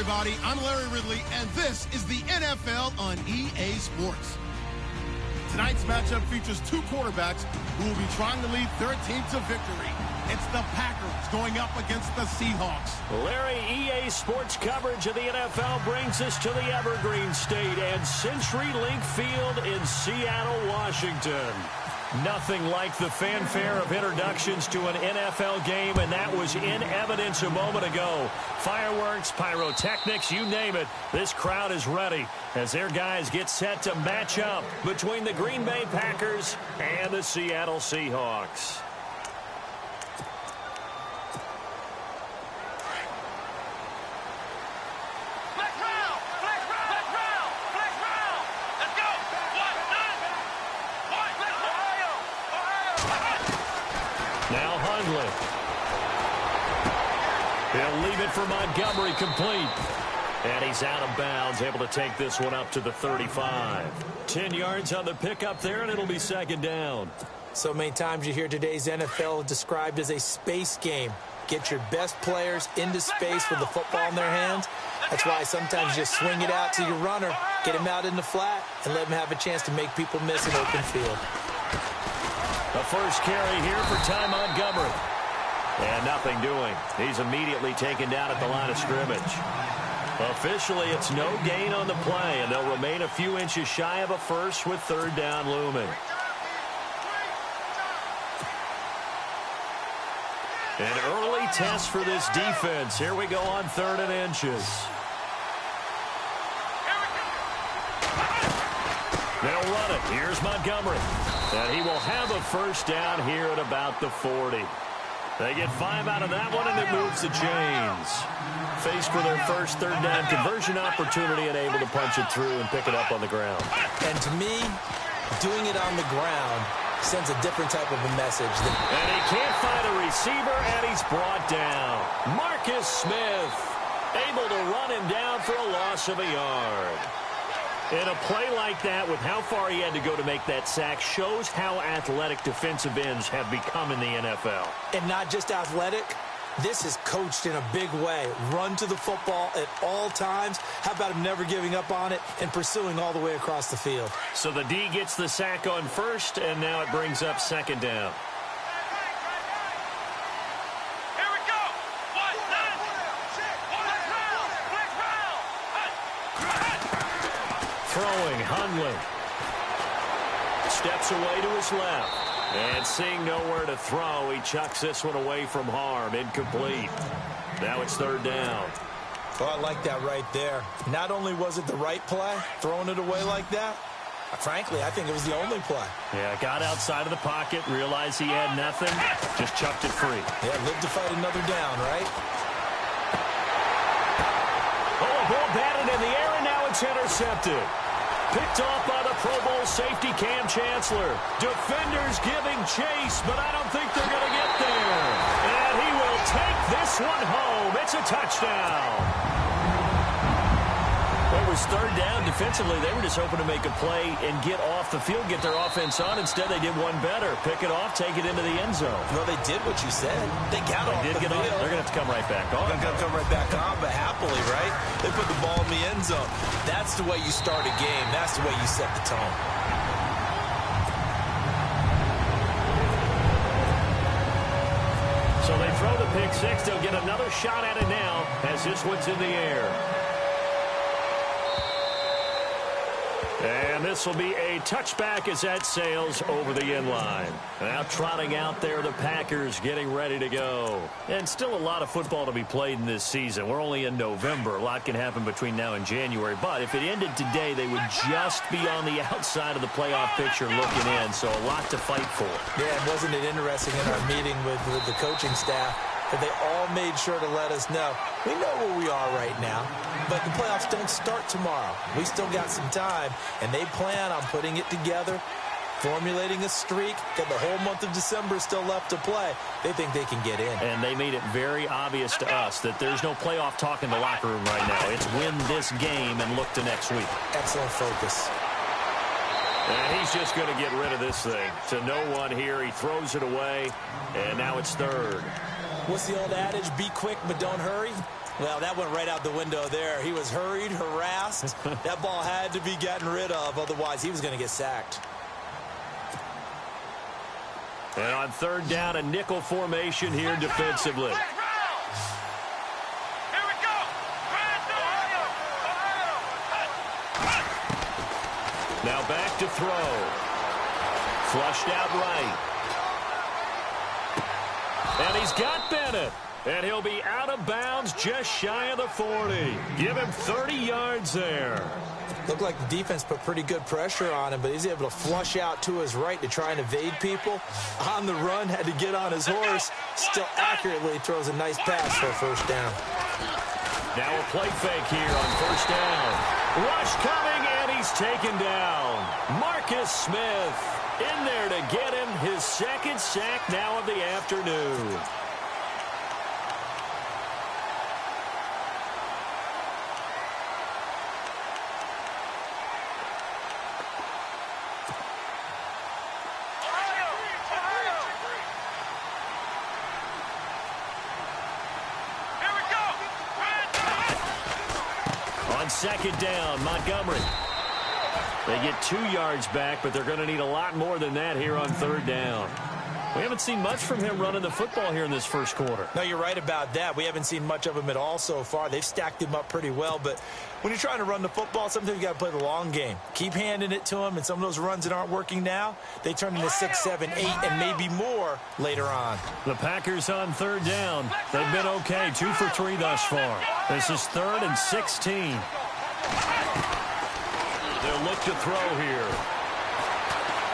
everybody. I'm Larry Ridley, and this is the NFL on EA Sports. Tonight's matchup features two quarterbacks who will be trying to lead their team to victory. It's the Packers going up against the Seahawks. Larry, EA Sports coverage of the NFL brings us to the Evergreen State and CenturyLink Field in Seattle, Washington. Nothing like the fanfare of introductions to an NFL game, and that was in evidence a moment ago. Fireworks, pyrotechnics, you name it. This crowd is ready as their guys get set to match up between the Green Bay Packers and the Seattle Seahawks. He'll leave it for Montgomery, complete. And he's out of bounds, able to take this one up to the 35. 10 yards on the pickup there, and it'll be second down. So many times you hear today's NFL described as a space game. Get your best players into space with the football in their hands. That's why sometimes you just swing it out to your runner, get him out in the flat, and let him have a chance to make people miss an open field. The first carry here for Ty Montgomery. And nothing doing. He's immediately taken down at the line of scrimmage. Officially, it's no gain on the play, and they'll remain a few inches shy of a first with third down looming. An early test for this defense. Here we go on 3rd and inches. They'll run it. Here's Montgomery. And he will have a first down here at about the 40. They get 5 out of that one, and it moves the chains. Faced with their first third down conversion opportunity and able to punch it through and pick it up on the ground. And to me, doing it on the ground sends a different type of a message. And he can't find a receiver, and he's brought down. Marcus Smith able to run him down for a loss of a yard. And a play like that, with how far he had to go to make that sack, shows how athletic defensive ends have become in the NFL. And not just athletic, this is coached in a big way. Run to the football at all times. How about him never giving up on it and pursuing all the way across the field? So the D gets the sack on first, and now it brings up second down. Throwing, Hundley. Steps away to his left. And seeing nowhere to throw, he chucks this one away from harm. Incomplete. Now it's third down. Oh, I like that right there. Not only was it the right play, throwing it away like that, frankly, I think it was the only play. Yeah, got outside of the pocket, realized he had nothing, just chucked it free. Yeah, live to fight another down, right? Oh, a ball batted in the air, and now it's intercepted. Picked off by the Pro Bowl safety Cam Chancellor. Defenders giving chase, but I don't think they're going to get there. And he will take this one home. It's a touchdown. It was third down. Defensively, they were just hoping to make a play and get off the field, get their offense on. Instead, they did one better. Pick it off, take it into the end zone. Well, they did what you said. They got off the field. They're going to have to come right back on. They're going to come right back on, but happily, right? They put the ball in the end zone. That's the way you start a game. That's the way you set the tone. So they throw the pick six. They'll get another shot at it now as this one's in the air. And this will be a touchback as that sails over the end line. Now trotting out there, the Packers getting ready to go. And still a lot of football to be played in this season. We're only in November. A lot can happen between now and January. But if it ended today, they would just be on the outside of the playoff picture looking in. So a lot to fight for. Yeah, and wasn't it interesting in our meeting with the coaching staff that they all made sure to let us know, we know where we are right now, but the playoffs don't start tomorrow. We still got some time, and they plan on putting it together, formulating a streak, got the whole month of December still left to play. They think they can get in. And they made it very obvious to us that there's no playoff talk in the locker room right now. It's win this game and look to next week. Excellent focus. And he's just going to get rid of this thing. To no one here. He throws it away, and now it's third. What's the old adage? Be quick, but don't hurry. Well, that went right out the window there. He was hurried, harassed. That ball had to be gotten rid of, otherwise he was going to get sacked. And on third down, a nickel formation here defensively. Now back to throw. Flushed out right. And he's got Bennett. And he'll be out of bounds just shy of the 40. Give him 30 yards there. Looked like the defense put pretty good pressure on him, but he's able to flush out to his right to try and evade people. On the run, had to get on his horse. Still accurately throws a nice pass for a first down. Now a play fake here on first down. Rush coming, and he's taken down. Marcus Smith in there to get him his second sack now of the afternoon. On second down, Montgomery. They get 2 yards back, but they're going to need a lot more than that here on third down. We haven't seen much from him running the football here in this first quarter. No, you're right about that. We haven't seen much of him at all so far. They've stacked him up pretty well, but when you're trying to run the football, sometimes you got to play the long game. Keep handing it to him, and some of those runs that aren't working now, they turn into 6, 7, 8, and maybe more later on. The Packers on third down. They've been okay, 2 for 3 thus far. This is 3rd and 16. They'll look to throw here.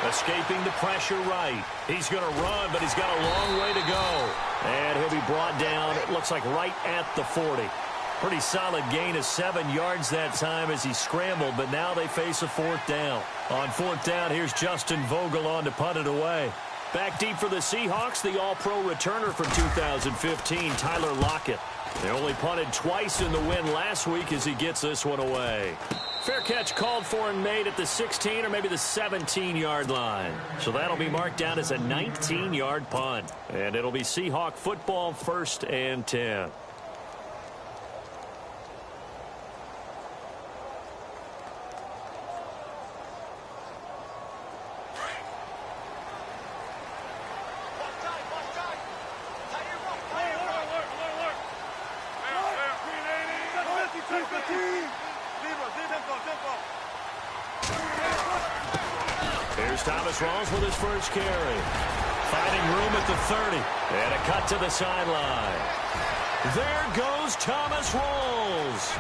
Escaping the pressure right. He's going to run, but he's got a long way to go. And he'll be brought down, it looks like right at the 40. Pretty solid gain of 7 yards that time as he scrambled, but now they face a 4th down. On 4th down, here's Justin Vogel on to punt it away. Back deep for the Seahawks, the All-Pro returner from 2015, Tyler Lockett. They only punted twice in the win last week as he gets this one away. Fair catch called for and made at the 16 or maybe the 17-yard line. So that'll be marked down as a 19-yard punt. And it'll be Seahawk football, 1st and 10. Here's Thomas Rawls with his first carry. Finding room at the 30. And a cut to the sideline. There goes Thomas Rawls.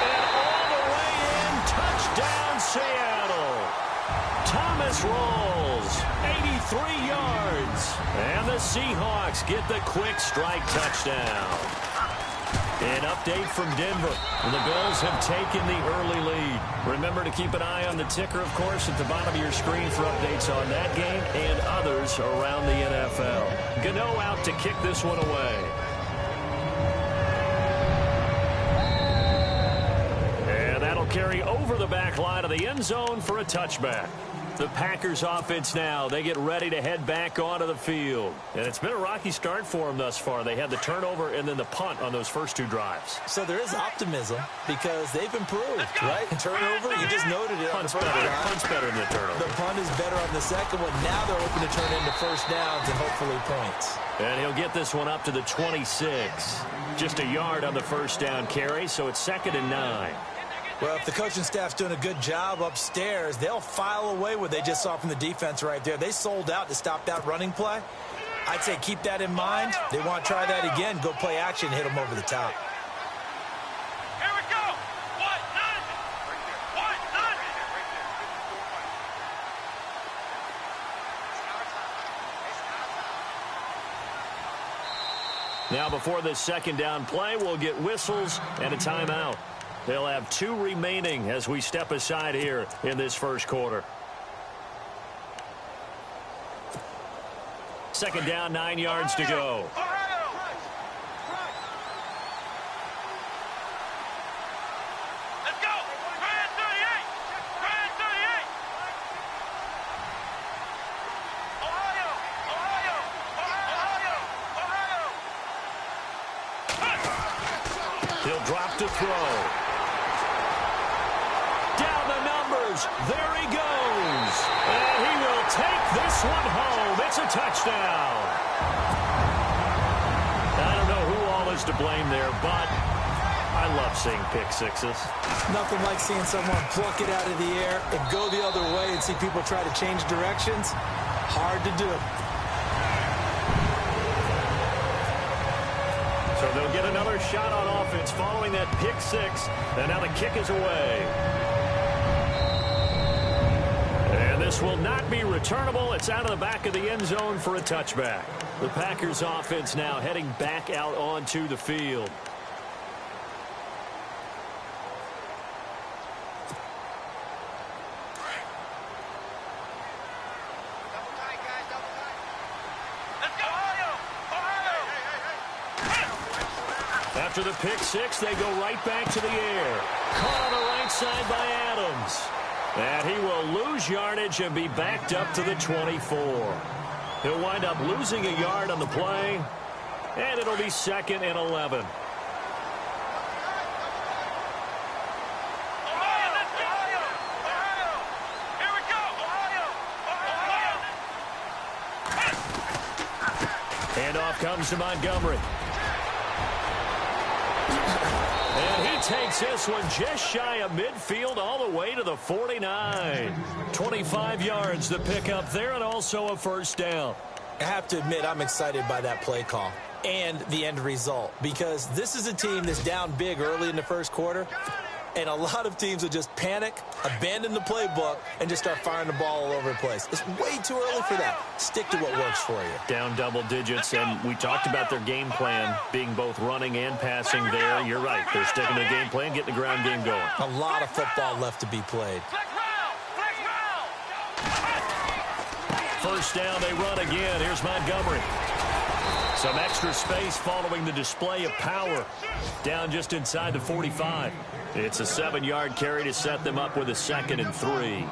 And all the way in, touchdown Seattle. Thomas Rawls, 83 yards. And the Seahawks get the quick strike touchdown. An update from Denver. The Bills have taken the early lead. Remember to keep an eye on the ticker, of course, at the bottom of your screen for updates on that game and others around the NFL. Gano out to kick this one away. And that'll carry over the back line of the end zone for a touchback. The Packers offense now, they get ready to head back onto the field. And it's been a rocky start for them thus far. They had the turnover and then the punt on those first 2 drives. So there is optimism because they've improved, right? Turnover, you just noted it. Punt's better than the turnover. The punt is better on the second one. Now they're open to turn into first downs and hopefully points. And he'll get this one up to the 26. Just a yard on the first down carry, so it's 2nd and 9. Well, if the coaching staff's doing a good job upstairs, they'll file away what they just saw from the defense right there. They sold out to stop that running play. I'd say keep that in mind. They want to try that again, go play action, hit them over the top. Here we go. 1-9. Now before this 2nd down play, we'll get whistles and a timeout. They'll have 2 remaining as we step aside here in this first quarter. 2nd down, 9 yards to go. Let's go. Grand 38. Grand 38. Ohio. Ohio. Ohio. Ohio. He'll drop to throw. Down the numbers. There he goes. And he will take this one home. It's a touchdown. I don't know who all is to blame there, but I love seeing pick sixes. Nothing like seeing someone pluck it out of the air and go the other way and see people try to change directions. Hard to do. So they'll get another shot on offense following that pick six. And now the kick is away. And this will not be returnable. It's out of the back of the end zone for a touchback. The Packers offense now heading back out onto the field. After the pick six, they go right back to the air. Caught on the right side by Adams. And he will lose yardage and be backed up to the 24. He'll wind up losing a yard on the play, and it'll be 2nd and 11. Handoff comes to Montgomery. And he takes this one just shy of midfield all the way to the 49. 25 yards to pick up there and also a first down. I have to admit I'm excited by that play call and the end result because this is a team that's down big early in the first quarter, and a lot of teams will just panic, abandon the playbook, and just start firing the ball all over the place. It's way too early for that. Stick to what works for you. Down double digits, and we talked about their game plan being both running and passing there. You're right. They're sticking to the game plan, getting the ground game going. A lot of football left to be played. First down, they run again. Here's Montgomery. Some extra space following the display of power. Down just inside the 45. It's a 7-yard carry to set them up with a 2nd and 3.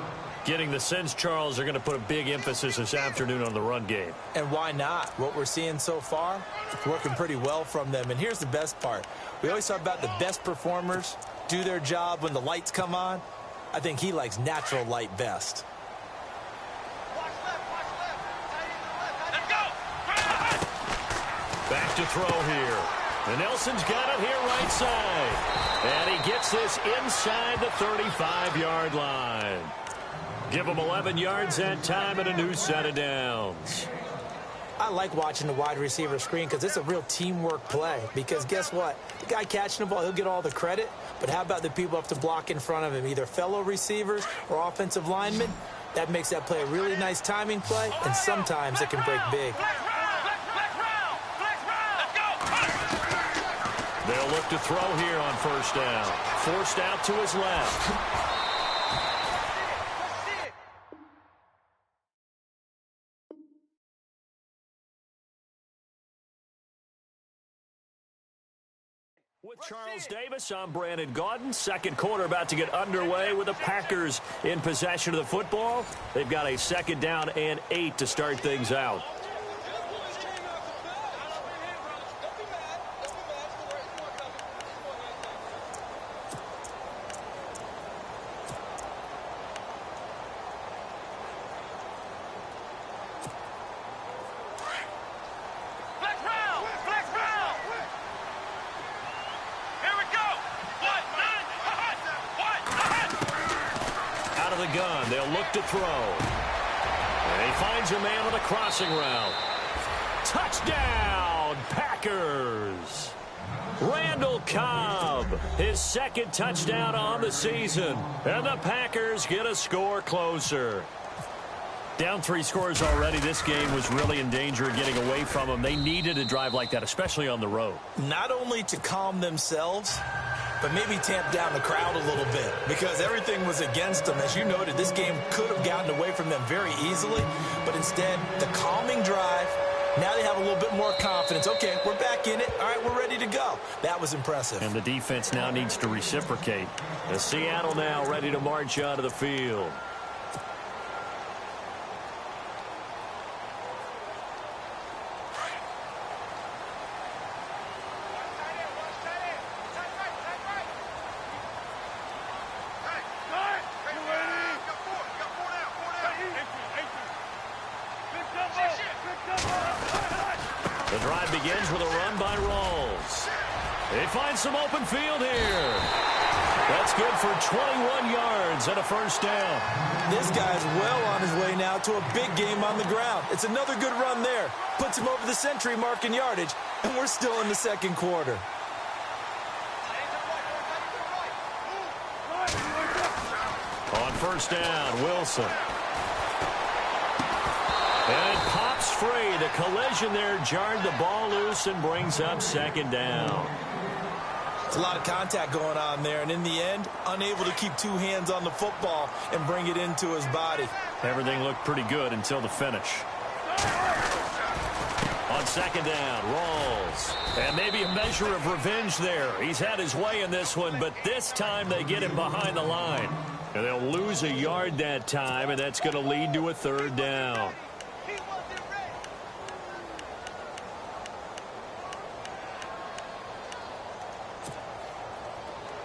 Getting the sense, Charles, are going to put a big emphasis this afternoon on the run game. And why not? What we're seeing so far, working pretty well from them. And here's the best part. We always talk about the best performers do their job when the lights come on. I think he likes natural light best. Back to throw here. And Nelson's got it here right side. And he gets this inside the 35-yard line. Give him 11 yards that time and a new set of downs. I like watching the wide receiver screen because it's a real teamwork play. Because guess what? The guy catching the ball, he'll get all the credit. But how about the people up to block in front of him, either fellow receivers or offensive linemen? That makes that play a really nice timing play, and sometimes it can break big. They'll look to throw here on first down. Forced out to his left. With Charles Davis, I'm Brandon Gaudin. Second quarter about to get underway with the Packers in possession of the football. They've got a 2nd down and 8 to start things out. Gun. They'll look to throw. And he finds a man on a crossing route. Touchdown, Packers. Randall Cobb, his 2nd touchdown on the season. And the Packers get a score closer. Down 3 scores already. This game was really in danger of getting away from them. They needed a drive like that, especially on the road. Not only to calm themselves, but maybe tamp down the crowd a little bit because everything was against them. As you noted, this game could have gotten away from them very easily, but instead, the calming drive, now they have a little bit more confidence. Okay, we're back in it. All right, we're ready to go. That was impressive. And the defense now needs to reciprocate. The Seattle now ready to march onto the field. begins with a run by Rawls. They find some open field here. That's good for 21 yards and a first down. This guy's well on his way now to a big game on the ground. It's another good run there. Puts him over the century mark in yardage, and we're still in the second quarter. On first down, Wilson. And it pops free. The collision there jarred the ball loose and brings up second down. It's a lot of contact going on there, and in the end, unable to keep two hands on the football and bring it into his body. Everything looked pretty good until the finish. On second down, Rawls. And maybe a measure of revenge there. He's had his way in this one, but this time they get him behind the line. And they'll lose a yard that time, and that's going to lead to a third down.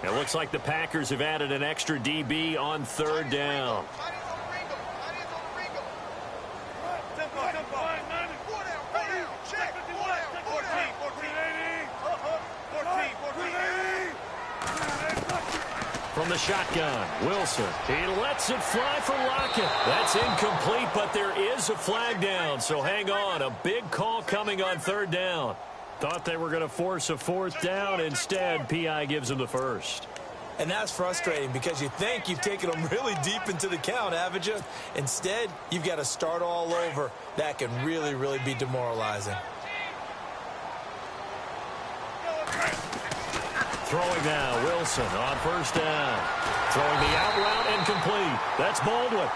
It looks like the Packers have added an extra DB on third down. From the shotgun, Wilson. He lets it fly for Lockett. That's incomplete, but there is a flag down, so hang on. A big call coming on third down. Thought they were going to force a fourth down. Instead, P.I. gives them the first. And that's frustrating because you think you've taken them really deep into the count, haven't you? Instead, you've got to start all over. That can really, really be demoralizing. Throwing now, Wilson on first down. Throwing the out route incomplete. That's Baldwin.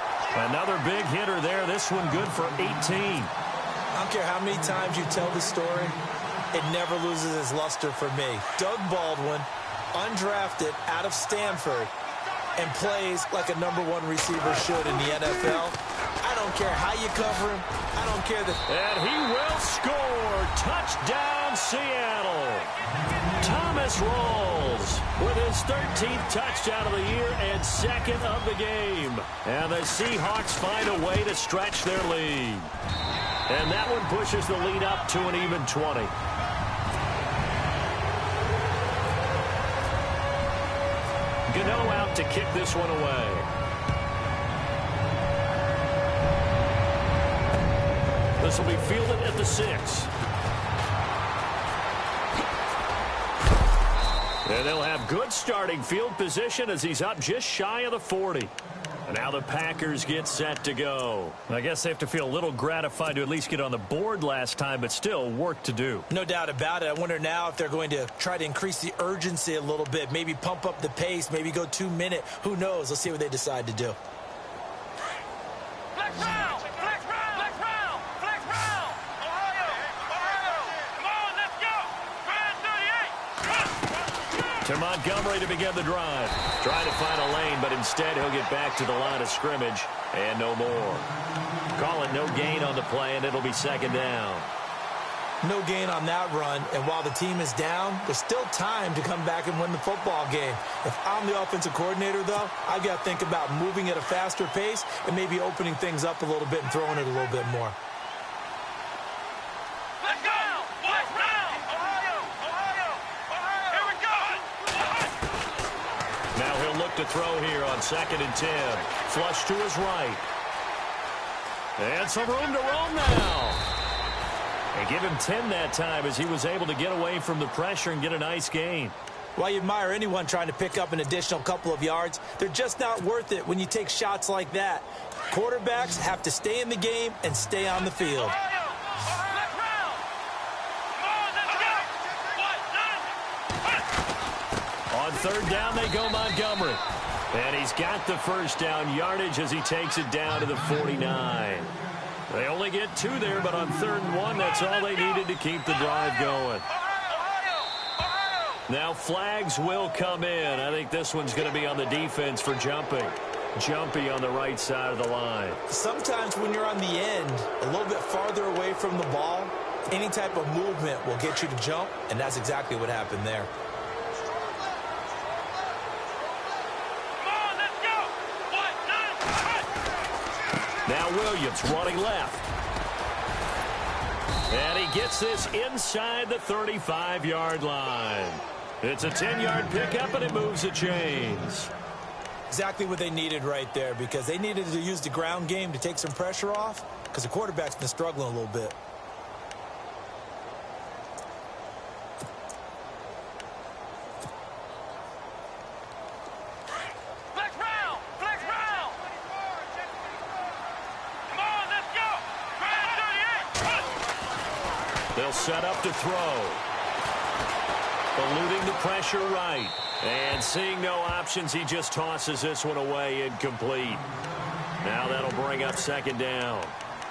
Another big hitter there. This one good for 18. I don't care how many times you tell the story, it never loses its luster for me. Doug Baldwin, undrafted out of Stanford, and plays like a #1 receiver should in the NFL. I don't care how you cover him. I don't care that. And he will score. Touchdown, Seattle. Thomas Rawls with his 13th touchdown of the year and second of the game. And the Seahawks find a way to stretch their lead. And that one pushes the lead up to an even 20. Gano out to kick this one away. This will be fielded at the 6. And they'll have good starting field position as he's up just shy of the 40. And now the Packers get set to go. I guess they have to feel a little gratified to at least get on the board last time, but still work to do. No doubt about it. I wonder now if they're going to try to increase the urgency a little bit, maybe pump up the pace, maybe go 2 minute. Who knows? Let's see what they decide to do. Flex round! Flex round! Flex round! Flex round! Ohio! Ohio! Come on, let's go! Grand 38! To Montgomery to begin the drive. Trying to find a lane, but instead he'll get back to the line of scrimmage and no more. Call it no gain on the play, and it'll be second down. No gain on that run, and while the team is down, there's still time to come back and win the football game. If I'm the offensive coordinator, though, I've got to think about moving at a faster pace and maybe opening things up a little bit and throwing it a little bit more. Let's go! Flex round! Ohio! Ohio! Ohio! Here we go! Now he'll look to throw here on 2nd and 10. Flush to his right. And some room to roam now. And give him 10 that time as he was able to get away from the pressure and get a nice gain. While you admire anyone trying to pick up an additional couple of yards, they're just not worth it when you take shots like that. Quarterbacks have to stay in the game and stay on the field. Ohio! Flex round! Come on, let's go! What? On third down, they go Montgomery. And he's got the first down yardage as he takes it down to the 49. They only get 2 there, but on 3rd and 1, that's all they needed to keep the drive going. Now flags will come in. I think this one's going to be on the defense for jumping. Jumpy on the right side of the line. Sometimes when you're on the end, a little bit farther away from the ball, any type of movement will get you to jump, and that's exactly what happened there. Now Williams running left. And he gets this inside the 35-yard line. It's a 10-yard pickup, and it moves the chains. Exactly what they needed right there, because they needed to use the ground game to take some pressure off, because the quarterback's been struggling a little bit. Flex round! Flex round! Come on, let's go! Grab 38! They'll set up to throw. Eluding the pressure right. And seeing no options, he just tosses this one away incomplete. Now that'll bring up second down.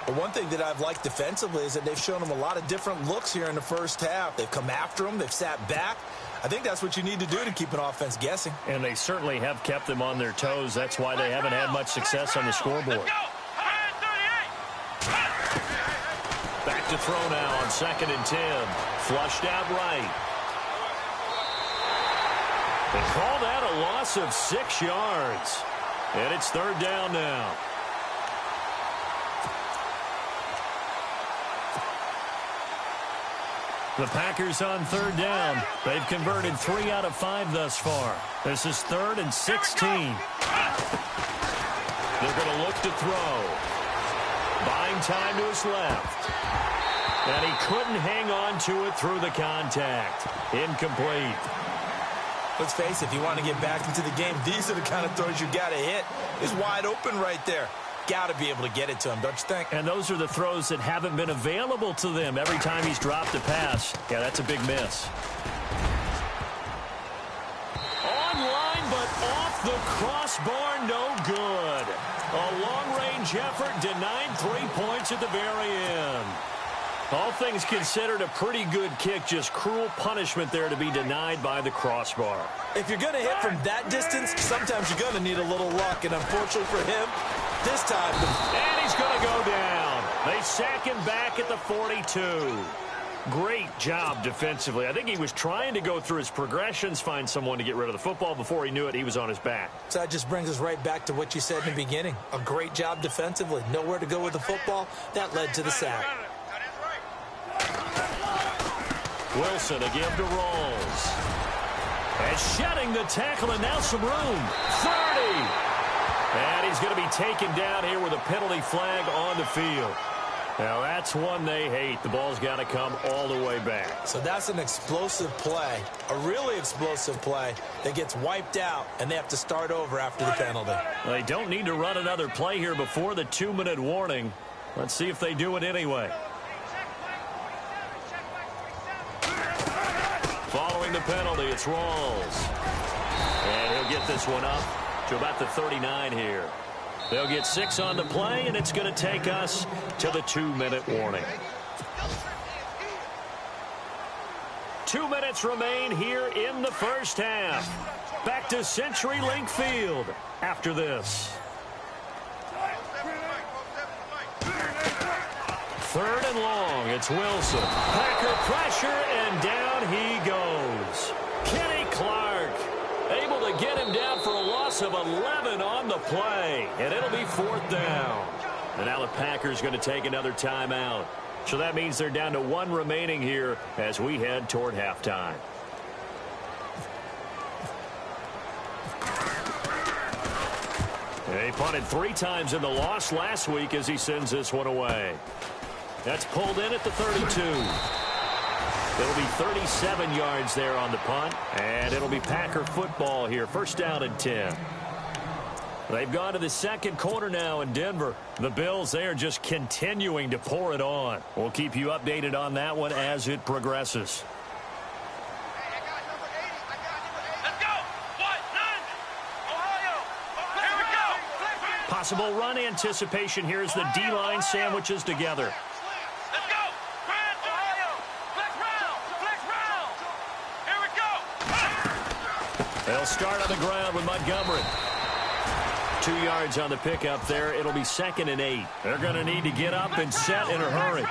Well, one thing that I've liked defensively is that they've shown him a lot of different looks here in the first half. They've come after him. They've sat back. I think that's what you need to do to keep an offense guessing. And they certainly have kept them on their toes. That's why they haven't had much success on the scoreboard. Back to throw now on 2nd and 10. Flushed out right. They call that a loss of 6 yards. And it's 3rd down now. The Packers on 3rd down. They've converted 3 out of 5 thus far. This is 3rd and 16. They're going to look to throw. Buying time to his left. And he couldn't hang on to it through the contact. Incomplete. Let's face it, if you want to get back into the game, these are the kind of throws you got to hit. It's wide open right there. Got to be able to get it to him, don't you think? And those are the throws that haven't been available to them every time he's dropped a pass. Yeah, that's a big miss. Online, but off the crossbar, no good. A long-range effort denied 3 points at the very end. All things considered, a pretty good kick, just cruel punishment there to be denied by the crossbar. If you're going to hit from that distance, sometimes you're going to need a little luck, and unfortunately for him, this time... And he's going to go down. They sack him back at the 42. Great job defensively. I think he was trying to go through his progressions, find someone to get rid of the football. Before he knew it, he was on his back. So that just brings us right back to what you said in the beginning. A great job defensively. Nowhere to go with the football. That led to the sack. Wilson a give to Rolls. And shedding the tackle, and now some room. 30. And he's going to be taken down here with a penalty flag on the field. Now that's one they hate. The ball's got to come all the way back. So that's an explosive play, a really explosive play that gets wiped out, and they have to start over after the penalty. They don't need to run another play here before the 2-minute warning. Let's see if they do it anyway. Following the penalty, it's Rawls. And he'll get this one up to about the 39 here. They'll get 6 on the play, and it's going to take us to the 2-minute warning. 2 minutes remain here in the first half. Back to CenturyLink Field after this. 3rd and long. It's Wilson. Packer pressure, and down he goes. Kenny Clark able to get him down for a loss of 11 on the play. And it'll be 4th down. And now the Packers going to take another timeout. So that means they're down to 1 remaining here as we head toward halftime. He punted 3 times in the loss last week as he sends this one away. That's pulled in at the 32. It'll be 37 yards there on the punt, and it'll be Packer football here. 1st down and 10. They've gone to the 2nd quarter now in Denver. The Bills, they are just continuing to pour it on. We'll keep you updated on that one as it progresses. Let's go! What? None! Ohio! Here we go! Possible run anticipation here as the D-line sandwiches together. Let's go! Grand Ohio! Flex round! Flex round! Here we go! They'll start on the ground with Montgomery. 2 yards on the pickup there. It'll be 2nd and 8. They're going to need to get up and set in a hurry.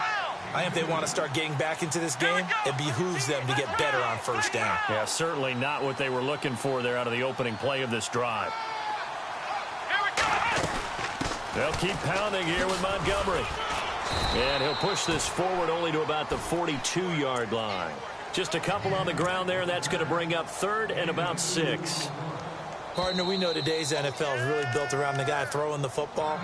I think if they want to start getting back into this game, it behooves them to get better on 1st down. Yeah, certainly not what they were looking for there out of the opening play of this drive. Here we go! They'll keep pounding here with Montgomery. And he'll push this forward only to about the 42-yard line. Just a couple on the ground there, and that's going to bring up 3rd and about 6. Partner, we know today's NFL is really built around the guy throwing the football.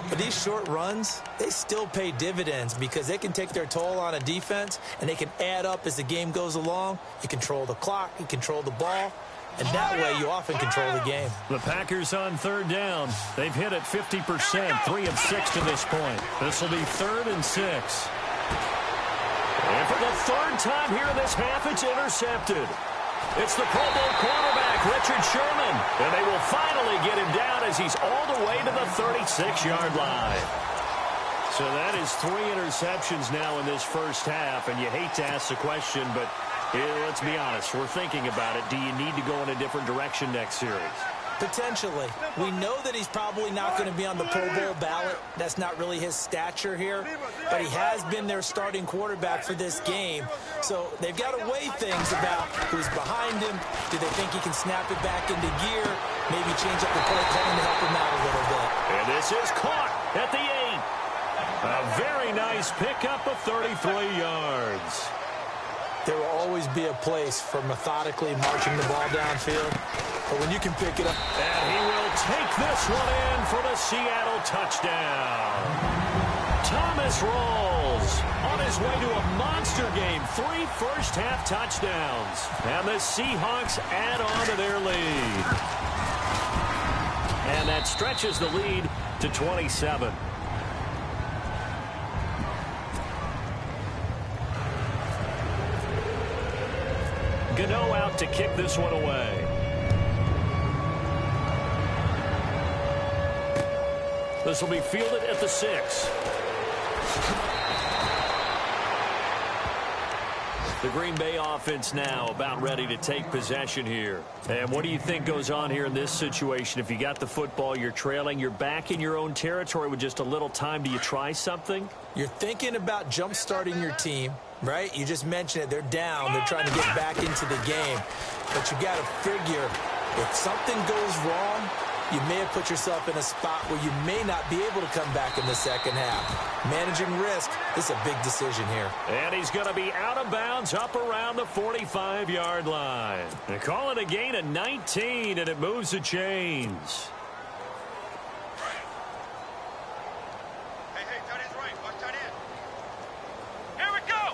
But these short runs, they still pay dividends because they can take their toll on a defense, and they can add up as the game goes along. You control the clock, you control the ball, and that way you often control the game. The Packers on 3rd down. They've hit it 50%, 3 of 6 to this point. This will be 3rd and 6. And for the 3rd time here in this half, it's intercepted. It's the Pro Bowl quarterback, Richard Sherman. And they will finally get him down as he's all the way to the 36-yard line. So that is 3 interceptions now in this first half. And you hate to ask the question, but let's be honest. We're thinking about it. Do you need to go in a different direction next series? Potentially. We know that he's probably not going to be on the Pro Bowl ballot. That's not really his stature here. But he has been their starting quarterback for this game. So they've got to weigh things about who's behind him. Do they think he can snap it back into gear? Maybe change up the play calling to help him out a little bit. And this is caught at the 8. A very nice pickup of 33 yards. There will always be a place for methodically marching the ball downfield. But when you can pick it up. And he will take this one in for the Seattle touchdown. Thomas rolls on his way to a monster game. 3 first-half touchdowns. And the Seahawks add on to their lead. And that stretches the lead to 27. Gano out to kick this one away. This will be fielded at the 6. The Green Bay offense now about ready to take possession here. And what do you think goes on here in this situation? If you got the football, you're trailing, you're back in your own territory with just a little time. Do you try something? You're thinking about jump-starting your team, right? You just mentioned it. They're down. They're trying to get back into the game. But you got to figure if something goes wrong, you may have put yourself in a spot where you may not be able to come back in the second half. Managing risk, this is a big decision here. And he's going to be out of bounds up around the 45-yard line. They call it a gain of 19, and it moves the chains. Hey, tight end's right. Watch tight end. Here we go.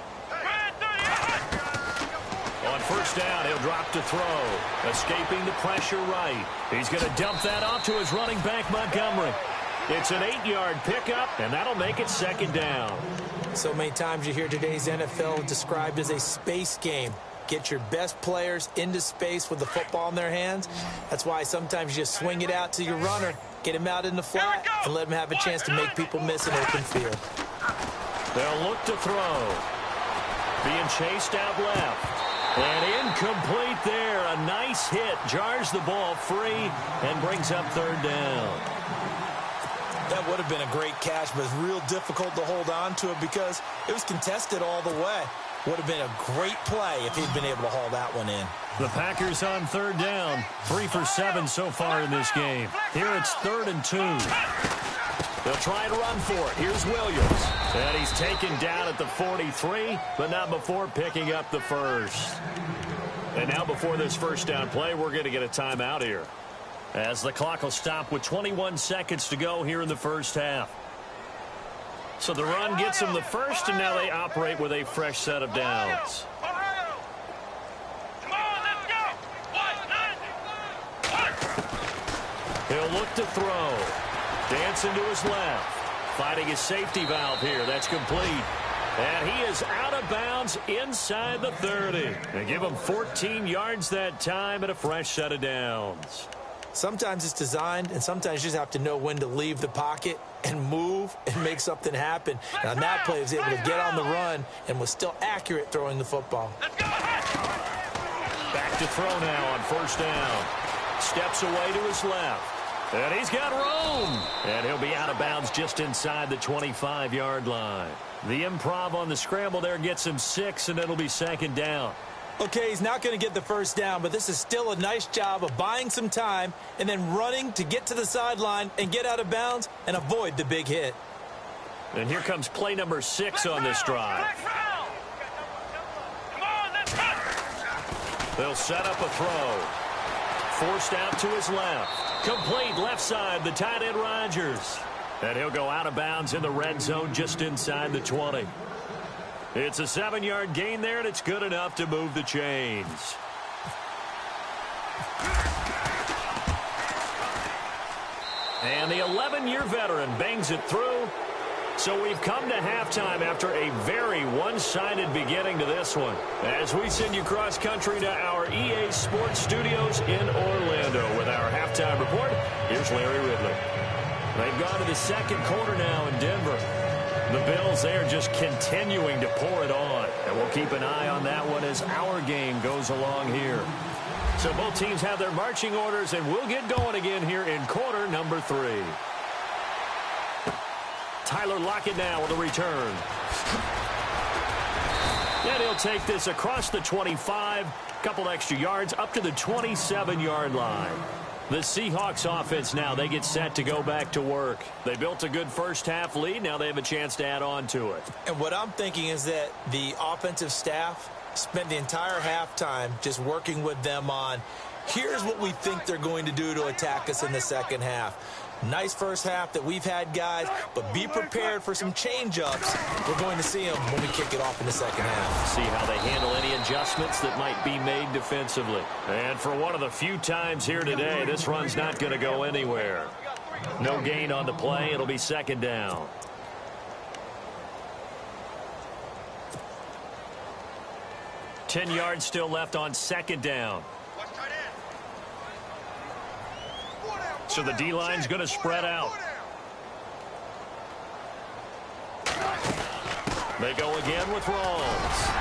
On first down, he'll drop to throw. Escaping the pressure right. He's going to dump that off to his running back, Montgomery. It's an 8-yard pickup, and that'll make it 2nd down. So many times you hear today's NFL described as a space game. Get your best players into space with the football in their hands. That's why sometimes you just swing it out to your runner, get him out in the flat, and let him have a chance to make people miss an open field. They'll look to throw. Being chased out left. And incomplete there. A nice hit. Jars the ball free and brings up 3rd down. That would have been a great catch, but it's real difficult to hold on to it because it was contested all the way. Would have been a great play if he'd been able to haul that one in. The Packers on 3rd down. 3 for 7 so far in this game. Here it's 3rd and 2. They'll try to run for it. Here's Williams. And he's taken down at the 43, but not before picking up the first. And now before this first down play, we're going to get a timeout here, as the clock will stop with 21 seconds to go here in the first half. So the run gets them the first, and now they operate with a fresh set of downs. Come on, let's go. He'll look to throw. Dancing to his left. Fighting his safety valve here. That's complete. And he is out of bounds inside the 30. They give him 14 yards that time and a fresh set of downs. Sometimes it's designed, and sometimes you just have to know when to leave the pocket and move and make something happen. And on that play, he was able to get on the run and was still accurate throwing the football. Back to throw now on first down. Steps away to his left. And he's got room. And he'll be out of bounds just inside the 25-yard line. The improv on the scramble there gets him 6, and it'll be 2nd down. Okay, he's not going to get the first down, but this is still a nice job of buying some time and then running to get to the sideline and get out of bounds and avoid the big hit. And here comes play number 6 on this drive. Come on, let's run. They'll set up a throw. Forced out to his left. Complete left side, the tight end Rodgers. And he'll go out of bounds in the red zone just inside the 20. It's a 7-yard gain there, and it's good enough to move the chains. And the 11-year veteran bangs it through. So we've come to halftime after a very one-sided beginning to this one. As we send you cross-country to our EA Sports Studios in Orlando with our halftime report, here's Larry Ridley. They've gone to the second quarter now in Denver. The Bills, they are just continuing to pour it on. And we'll keep an eye on that one as our game goes along here. So both teams have their marching orders, and we'll get going again here in quarter number 3. Tyler Lockett now with a return. And he'll take this across the 25, couple extra yards up to the 27-yard line. The Seahawks offense now, they get set to go back to work. They built a good first-half lead. Now they have a chance to add on to it. And what I'm thinking is that the offensive staff spent the entire halftime just working with them on, here's what we think they're going to do to attack us in the second half. Nice first half that we've had, guys, but be prepared for some change-ups. We're going to see them when we kick it off in the second half. See how they handle any adjustments that might be made defensively. And for one of the few times here today, this run's not going to go anywhere. No gain on the play. It'll be second down. Ten yards still left on second down. So the D-line's going to spread out. They go again with Rawls.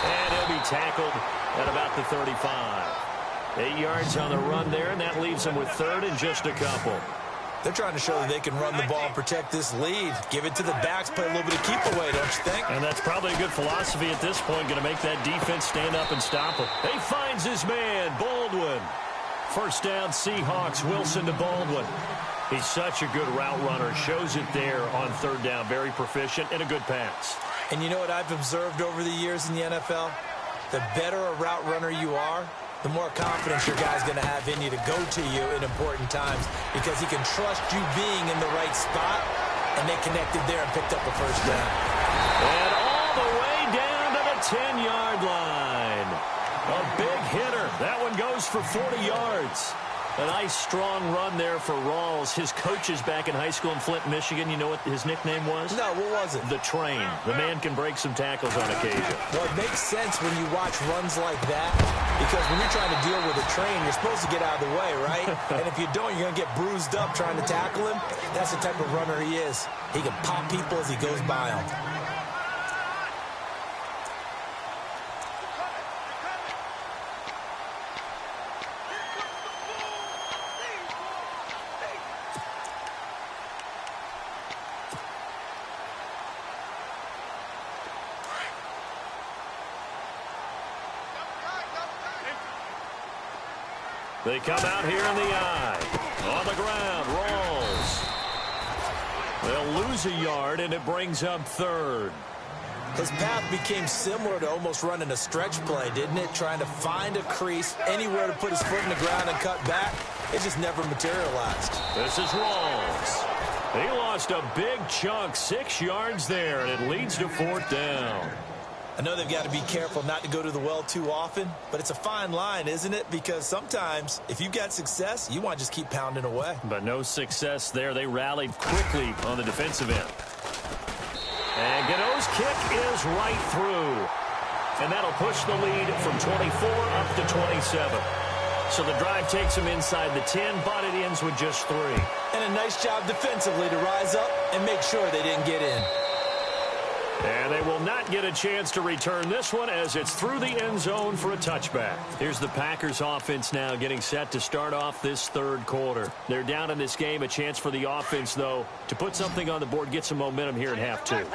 And he'll be tackled at about the 35. 8 yards on the run there, and that leaves them with third and just a couple. They're trying to show that they can run the ball and protect this lead. Give it to the backs, play a little bit of keep away, don't you think? And that's probably a good philosophy at this point, going to make that defense stand up and stop him. He finds his man, Baldwin. First down, Seahawks, Wilson to Baldwin. He's such a good route runner. Shows it there on third down. Very proficient and a good pass. And you know what I've observed over the years in the NFL? The better a route runner you are, the more confidence your guy's going to have in you to go to you in important times because he can trust you being in the right spot, and they connected there and picked up a first down. And all the way down to the 10-yard line. A big hitter. That one goes for 40 yards. A nice, strong run there for Rawls. His coaches back in high school in Flint, Michigan, you know what his nickname was? No, what was it? The Train. The man can break some tackles on occasion. Well, it makes sense when you watch runs like that because when you're trying to deal with a train, you're supposed to get out of the way, right? And if you don't, you're going to get bruised up trying to tackle him. That's the type of runner he is. He can pop people as he goes by them. They come out here in the eye. On the ground, Rawls. They'll lose a yard, and it brings up third. His path became similar to almost running a stretch play, didn't it? Trying to find a crease, anywhere to put his foot in the ground and cut back. It just never materialized. This is Rawls. He lost a big chunk, 6 yards there, and it leads to fourth down. I know they've got to be careful not to go to the well too often, but it's a fine line, isn't it? Because sometimes, if you've got success, you want to just keep pounding away. But no success there. They rallied quickly on the defensive end. And Gano's kick is right through. And that'll push the lead from 24 up to 27. So the drive takes them inside the 10, but it ends with just 3. And a nice job defensively to rise up and make sure they didn't get in. And they will not get a chance to return this one as it's through the end zone for a touchback. Here's the Packers offense now getting set to start off this third quarter. They're down in this game. A chance for the offense, though, to put something on the board, get some momentum here in half two.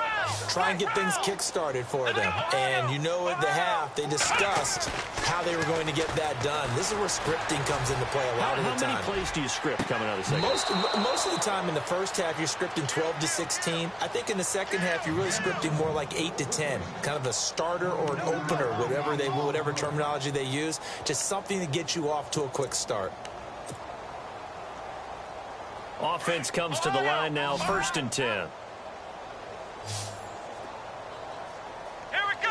try and get things kick-started for them. And you know at the half, they discussed how they were going to get that done. This is where scripting comes into play a lot of the time. How many plays do you script coming out of the second? Most of the time in the first half, you're scripting 12 to 16. I think in the second half, you're really scripting more like 8 to 10. Kind of a starter or an opener, whatever terminology they use. Just something to get you off to a quick start. Offense comes to the line now, 1st and 10. Here we go.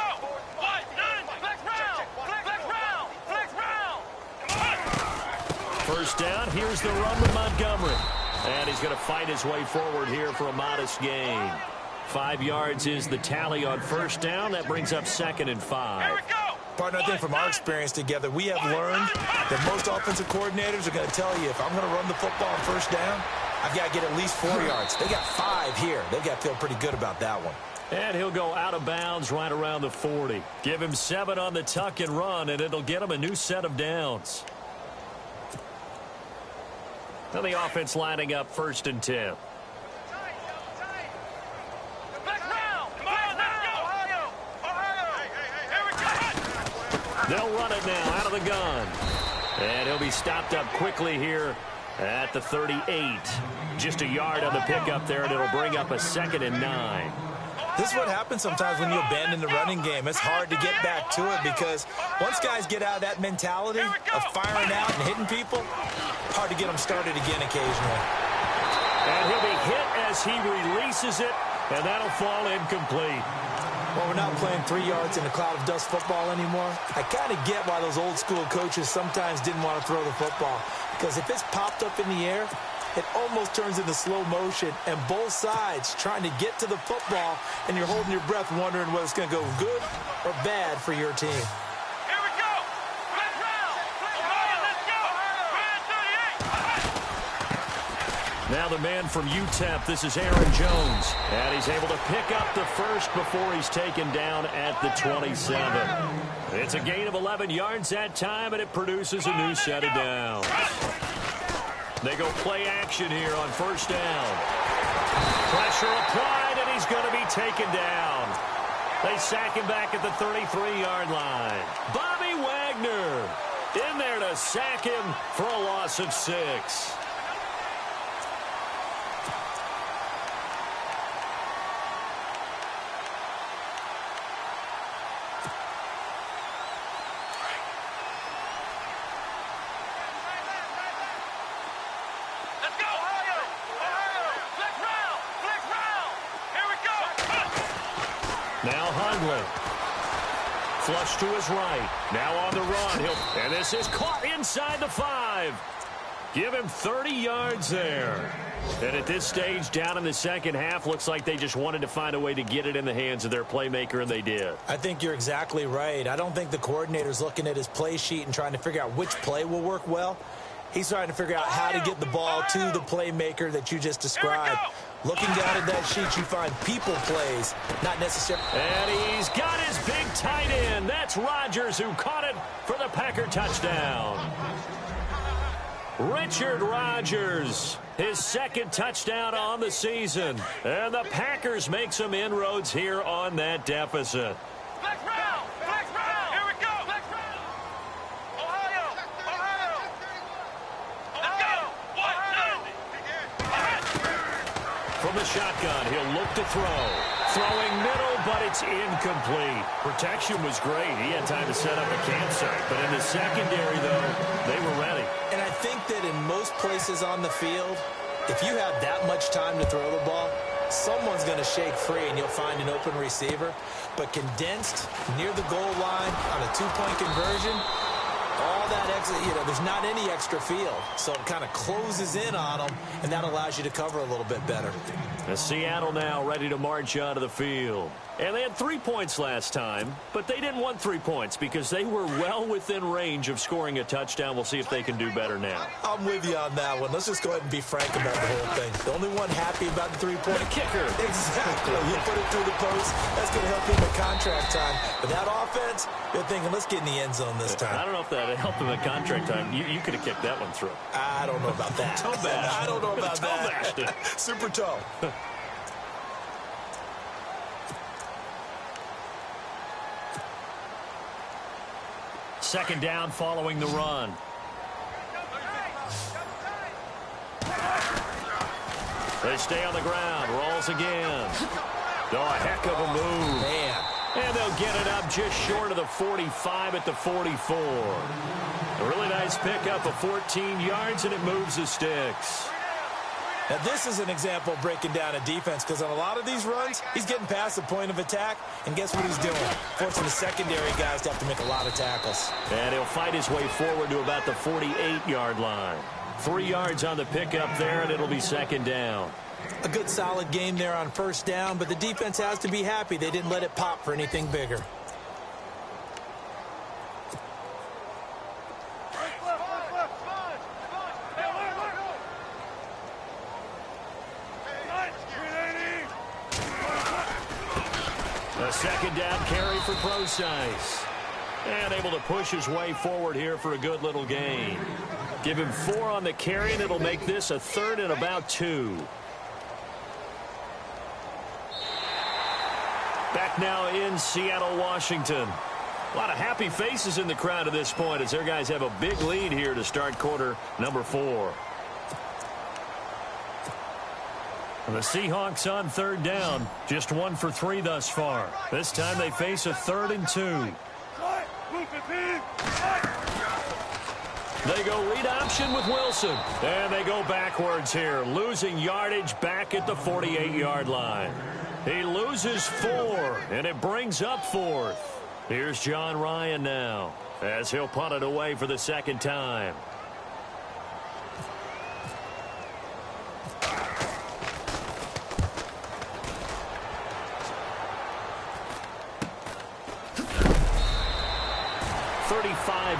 Flex round. Flex round. Come on. 1st down, here's the run with Montgomery. And he's going to fight his way forward here for a modest gain. 5 yards is the tally on 1st down. That brings up 2nd and 5. Here we go. Partner, I think from our experience together, we have learned that most offensive coordinators are going to tell you, if I'm going to run the football on 1st down, I've got to get at least 4 yards. They got 5 here. They've got to feel pretty good about that one. And he'll go out of bounds right around the 40. Give him 7 on the tuck and run, and it'll get him a new set of downs. Now the offense lining up 1st and 10. They'll run it now out of the gun. And he'll be stopped up quickly here at the 38. Just a yard on the pickup there, and it'll bring up a 2nd and 9. This is what happens sometimes when you abandon the running game. It's hard to get back to it because once guys get out of that mentality of firing out and hitting people, hard to get them started again occasionally. And he'll be hit as he releases it, and that'll fall incomplete. Well, we're not playing 3 yards in a cloud of dust football anymore. I kind of get why those old school coaches sometimes didn't want to throw the football. Because if it's popped up in the air, it almost turns into slow motion. And both sides trying to get to the football, and you're holding your breath wondering whether it's going to go good or bad for your team. Here we go. Flex round. Let's go. Now the man from UTEP, this is Aaron Jones. And he's able to pick up the first before he's taken down at the 27. It's a gain of 11 yards that time, and it produces a new set of downs. They go play action here on 1st down. Pressure applied, and he's going to be taken down. They sack him back at the 33-yard line. Bobby Wagner in there to sack him for a loss of 6. Flush to his right. Now on the run. And this is caught inside the 5. Give him 30 yards there. And at this stage, down in the second half, looks like they just wanted to find a way to get it in the hands of their playmaker, and they did. I think you're exactly right. I don't think the coordinator's looking at his play sheet and trying to figure out which play will work well. He's trying to figure out how to get the ball to the playmaker that you just described. Looking down at that sheet, you find people plays, not necessarily. And he's got his big tight end. That's Rodgers who caught it for the Packer touchdown. Richard Rodgers, his 2nd touchdown on the season. And the Packers make some inroads here on that deficit. Flex round. Here we go. Flex round. Ohio. Let's go. From the shotgun, he'll look to throw. Throwing middle, but it's incomplete. Protection was great. He had time to set up a campsite. But in the secondary, though, they were ready. And I think that in most places on the field, if you have that much time to throw the ball, someone's going to shake free and you'll find an open receiver. But condensed near the goal line on a 2-point conversion, all that extra, there's not any extra field. So it kind of closes in on them, and that allows you to cover a little bit better. Seattle now ready to march onto the field. And they had 3 points last time, but they didn't want 3 points because they were well within range of scoring a touchdown. We'll see if they can do better now. I'm with you on that one. Let's just go ahead and be frank about the whole thing. The only one happy about the 3-point kicker. Exactly. You put it through the post. That's going to help him at contract time. But that offense, you're thinking, let's get in the end zone this time. I don't know if that helped him at contract time. You could have kicked that one through. I don't know about that. Toe bash. I don't know about Toe that. bashed it. Super toe. second down following the run. They stay on the ground. Rolls again. Oh, a heck of a move. Man. And they'll get it up just short of the 45 at the 44. A really nice pickup of 14 yards, and it moves the sticks. Now, this is an example of breaking down a defense, because on a lot of these runs, he's getting past the point of attack, and guess what he's doing? Forcing the secondary guys to have to make a lot of tackles. And he'll fight his way forward to about the 48-yard line. 3 yards on the pickup there, and it'll be second down. A good solid game there on first down, but the defense has to be happy they didn't let it pop for anything bigger. A second down carry for Procise. And able to push his way forward here for a good little gain. Give him 4 on the carry, and it'll make this a third and about 2. Back now in Seattle, Washington. A lot of happy faces in the crowd at this point as their guys have a big lead here to start quarter number 4. And the Seahawks on third down. Just 1 for 3 thus far. This time they face a 3rd and 2. They go read option with Wilson. And they go backwards here, losing yardage back at the 48-yard line. He loses 4, and it brings up 4th. Here's John Ryan now, as he'll punt it away for the second time.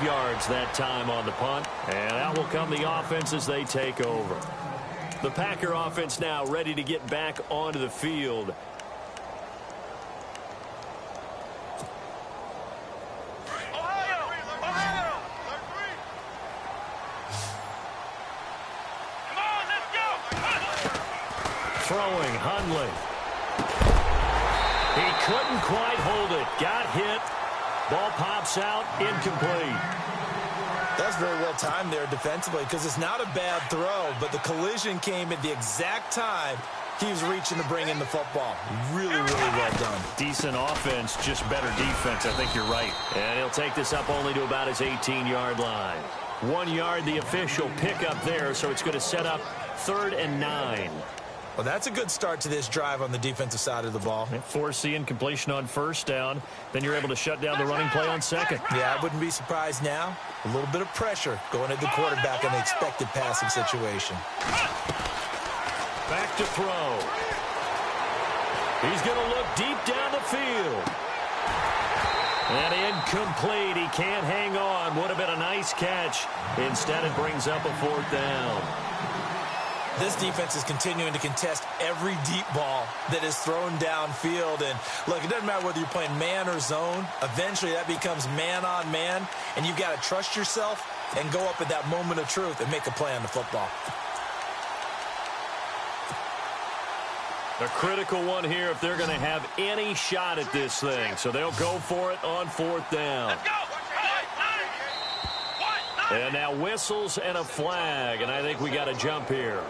Yards that time on the punt, and out will come the offense as they take over. The Packer offense now ready to get back onto the field. Throwing, Hundley. He couldn't quite hold it. Got hit. Ball pops out, incomplete. That's very well timed there defensively, because it's not a bad throw, but the collision came at the exact time he was reaching to bring in the football. Really, really well done. Decent offense, just better defense. I think you're right. And he'll take this up only to about his 18-yard line. 1 yard, the official pickup there, so it's going to set up 3rd and 9. Well, that's a good start to this drive on the defensive side of the ball. Force the incompletion on first down. Then you're able to shut down the running play on second. Yeah, I wouldn't be surprised now. A little bit of pressure going at the quarterback in the expected passing situation. Back to throw. He's going to look deep down the field. And incomplete. He can't hang on. Would have been a nice catch. Instead, it brings up a 4th down. This defense is continuing to contest every deep ball that is thrown downfield. And, look, it doesn't matter whether you're playing man or zone. Eventually, that becomes man-on-man, and you've got to trust yourself and go up at that moment of truth and make a play on the football. A critical one here if they're going to have any shot at this thing. So they'll go for it on 4th down. And now whistles and a flag, and I think we got a jump here.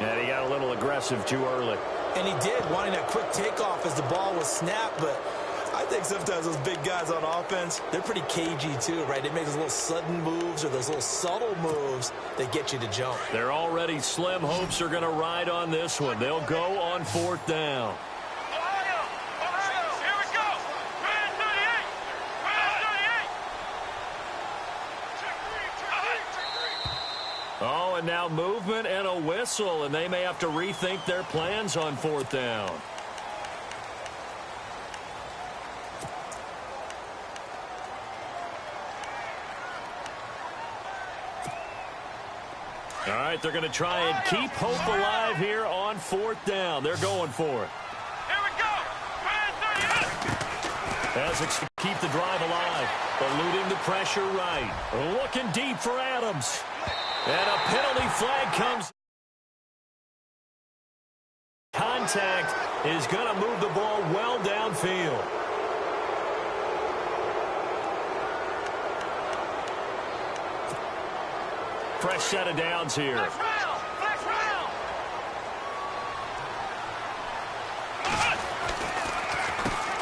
And he got a little aggressive too early. And he did, wanting that quick takeoff as the ball was snapped, but I think sometimes those big guys on offense, they're pretty cagey too, right? They make those little sudden moves or those little subtle moves that get you to jump. They're already slim hopes are going to ride on this one. They'll go on 4th down. Oh, and now movement and a whistle, and they may have to rethink their plans on 4th down. All right, they're going to try and keep hope alive here on 4th down. They're going for it. Here we go. As it's to keep the drive alive, eluding the pressure right. Looking deep for Adams. And a penalty flag comes. Contact is going to move the ball well downfield. fresh set of downs here. Flex round.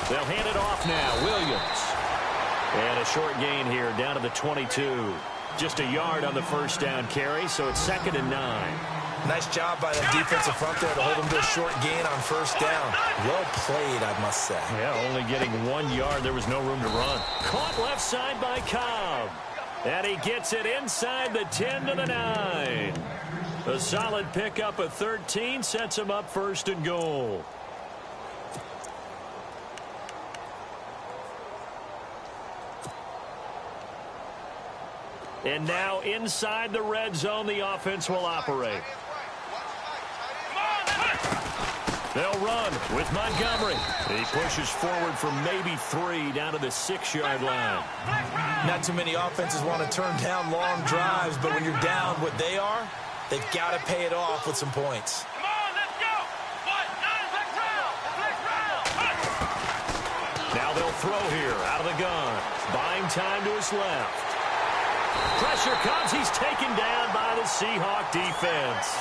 They'll hand it off now. Williams. And a short gain here down to the 22. Just a yard on the first down carry, so it's 2nd and 9. Nice job by the defensive front there to hold them to a short gain on first down. Well played, I must say. Yeah, only getting 1 yard. There was no room to run. Caught left side by Cobb. And he gets it inside the 10 to the 9. A solid pickup of 13 sets him up 1st and goal. And now inside the red zone, the offense will operate. They'll run with Montgomery. He pushes forward for maybe 3 down to the 6-yard line. Not too many offenses want to turn down long drives, but when you're down what they are, they've got to pay it off with some points. Come on, let's go. Flex round. Now they'll throw here out of the gun. Buying time to his left. Pressure comes. He's taken down by the Seahawk defense.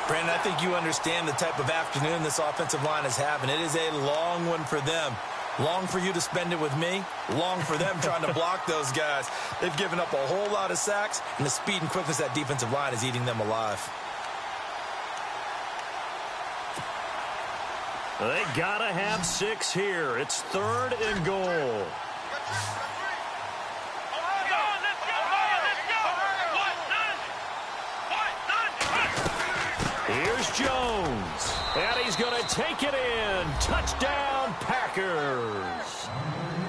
Brandon, I think you understand the type of afternoon this offensive line is having. It is a long one for them. Long for you to spend it with me. Long for them trying to block those guys. They've given up a whole lot of sacks, and the speed and quickness of that defensive line is eating them alive. They gotta have 6 here. It's 3rd and goal. Here's Jones. And he's going to take it in. Touchdown, Packers.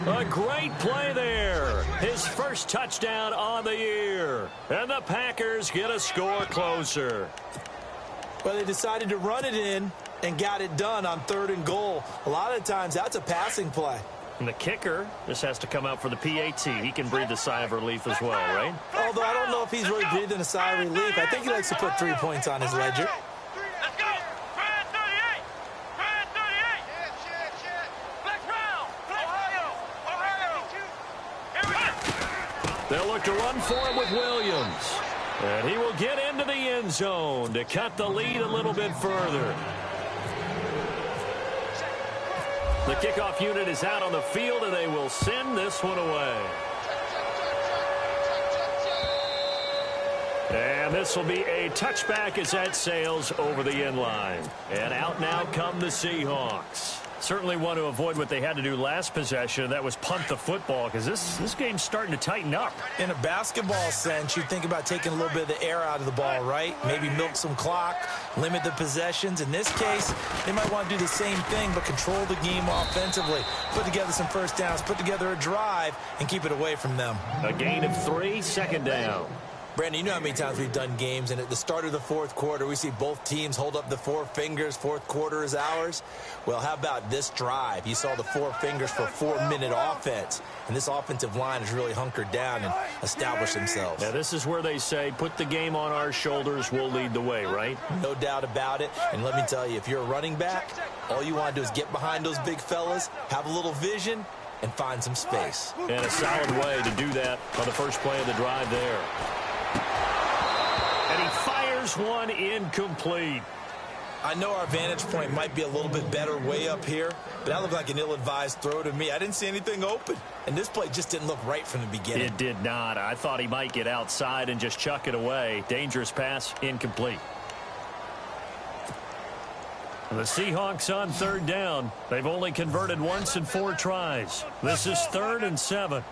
A great play there. His first touchdown on the year. And the Packers get a score closer. Well, they decided to run it in and got it done on 3rd and goal. A lot of times, that's a passing play. And the kicker, this has to come out for the PAT. He can breathe a sigh of relief as well, right? Although I don't know if he's really breathing a sigh of relief. I think he likes to put 3 points on his ledger. Let's go. Try 38. Try 38. Flex round. Ohio. Here we go. They'll look to run for him with Williams. And he will get into the end zone to cut the lead a little bit further. The kickoff unit is out on the field, and they will send this one away. And this will be a touchback as that sails over the end line. And out now come the Seahawks. Certainly want to avoid what they had to do last possession. That was punt the football, because this game's starting to tighten up. In a basketball sense, you think about taking a little bit of the air out of the ball, right? Maybe milk some clock, limit the possessions. In this case, they might want to do the same thing, but control the game offensively. Put together some first downs, put together a drive, and keep it away from them. A gain of 3, 2nd down. Brandon, you know how many times we've done games, and at the start of the 4th quarter, we see both teams hold up the 4 fingers, 4th quarter is ours. Well, how about this drive? You saw the 4 fingers for 4-minute offense, and this offensive line has really hunkered down and established themselves. Now, this is where they say, put the game on our shoulders, we'll lead the way, right? No doubt about it, and let me tell you, if you're a running back, all you want to do is get behind those big fellas, have a little vision, and find some space. And a solid way to do that on the first play of the drive there. And he fires one incomplete. I know our vantage point might be a little bit better way up here, but that looked like an ill-advised throw to me. I didn't see anything open, and this play just didn't look right from the beginning. It did not. I thought he might get outside and just chuck it away. Dangerous pass, incomplete. The Seahawks on 3rd down. They've only converted once in 4 tries. This is 3rd and 7.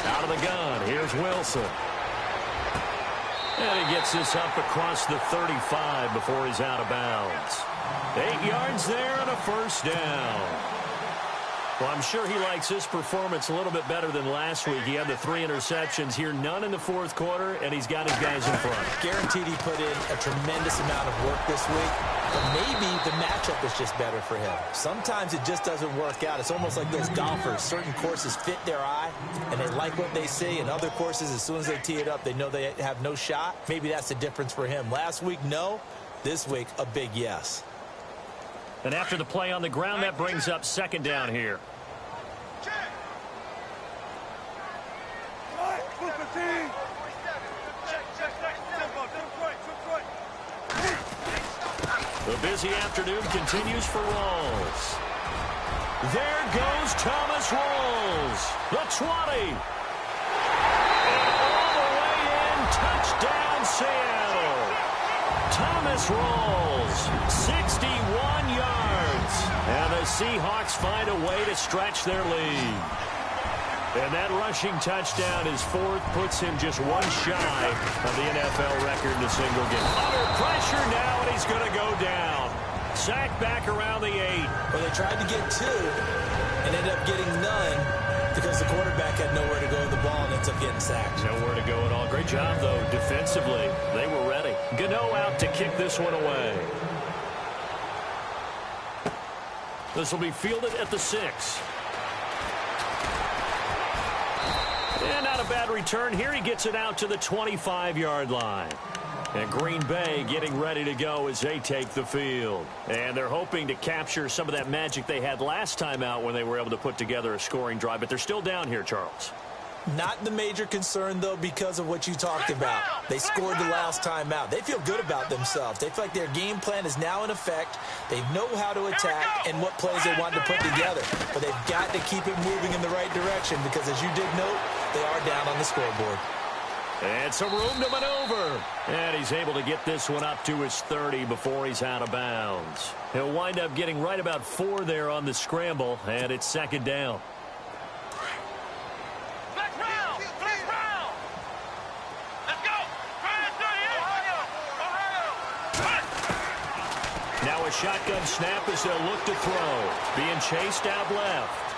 Out of the gun, here's Wilson. And he gets this up across the 35 before he's out of bounds. 8 yards there and a first down. Well, I'm sure he likes his performance a little bit better than last week. He had the 3 interceptions here, none in the 4th quarter, and he's got his guys in front. Guaranteed he put in a tremendous amount of work this week, but maybe the matchup is just better for him. Sometimes it just doesn't work out. It's almost like those golfers. Certain courses fit their eye, and they like what they see, and other courses, as soon as they tee it up, they know they have no shot. Maybe that's the difference for him. Last week, no. This week, a big yes. And after the play on the ground, that brings up 2nd down here. The busy afternoon continues for Rawls. There goes Thomas Rawls. The 20. And all the way in. Touchdown, Seattle. Thomas Rawls, 61 yards. And the Seahawks find a way to stretch their lead. And that rushing touchdown, his fourth, puts him just one shy of the NFL record in a single game. Under pressure now, and he's going to go down. Sacked back around the 8. Well, they tried to get 2 and ended up getting none because the quarterback had nowhere to go with the ball and ends up getting sacked. Nowhere to go at all. Great job, though, defensively. They were ready. Gano out to kick this one away. This will be fielded at the 6. And not a bad return. Here he gets it out to the 25-yard line. And Green Bay getting ready to go as they take the field. And they're hoping to capture some of that magic they had last time out when they were able to put together a scoring drive. But they're still down here, Charles. Not the major concern, though, because of what you talked about. They scored the last time out. They feel good about themselves. They feel like their game plan is now in effect. They know how to attack and what plays they want to put together. But they've got to keep it moving in the right direction because, as you did note, they are down on the scoreboard. And some room to maneuver. And he's able to get this one up to his 30 before he's out of bounds. He'll wind up getting right about 4 there on the scramble, and it's second down. Now a shotgun snap as they'll look to throw. Being chased out left.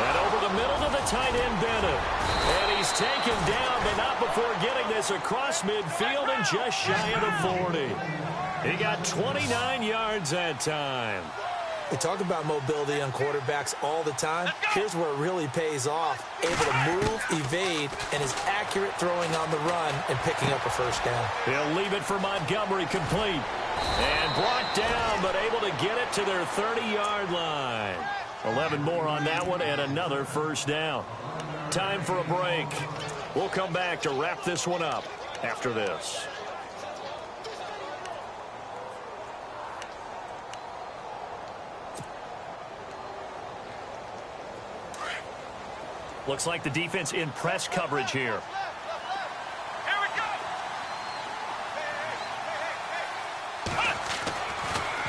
And over the middle to the tight end, Bennett. And he's taken down, but not before getting this across midfield and just shy of the 40. He got 29 yards that time. We talk about mobility on quarterbacks all the time. Here's where it really pays off. Able to move, evade, and is accurate throwing on the run and picking up a first down. He'll leave it for Montgomery, complete. And brought down, but able to get it to their 30-yard line. 11 more on that one and another first down. Time for a break. We'll come back to wrap this one up after this. Looks like the defense in press coverage here. Here we go.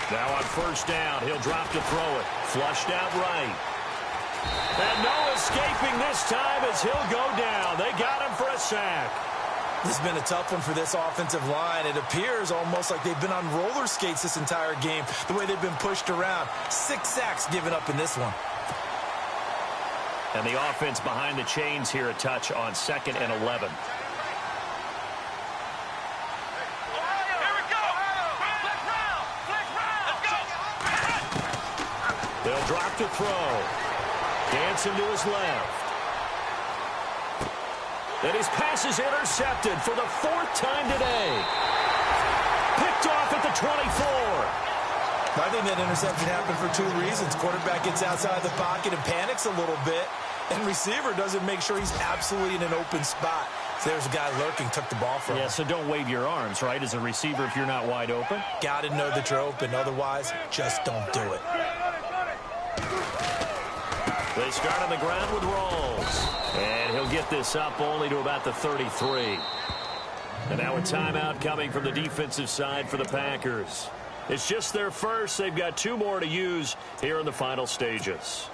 Now on first down, he'll drop to throw it. Flushed out right. And no escaping this time as he'll go down. They got him for a sack. This has been a tough one for this offensive line. It appears almost like they've been on roller skates this entire game, the way they've been pushed around. 6 sacks given up in this one. And the offense behind the chains here a touch on 2nd and 11. They'll drop to throw. Dancing to his left. And his pass is intercepted for the 4th time today. Picked off at the 24. I think that interception happened for 2 reasons. Quarterback gets outside the pocket and panics a little bit. And receiver doesn't make sure he's absolutely in an open spot. So there's a guy lurking, took the ball from him. Yeah, so don't wave your arms, right, as a receiver if you're not wide open. Got to know that you're open. Otherwise, just don't do it. They start on the ground with Rawls. And he'll get this up only to about the 33. And now a timeout coming from the defensive side for the Packers. It's just their first. They've got 2 more to use here in the final stages.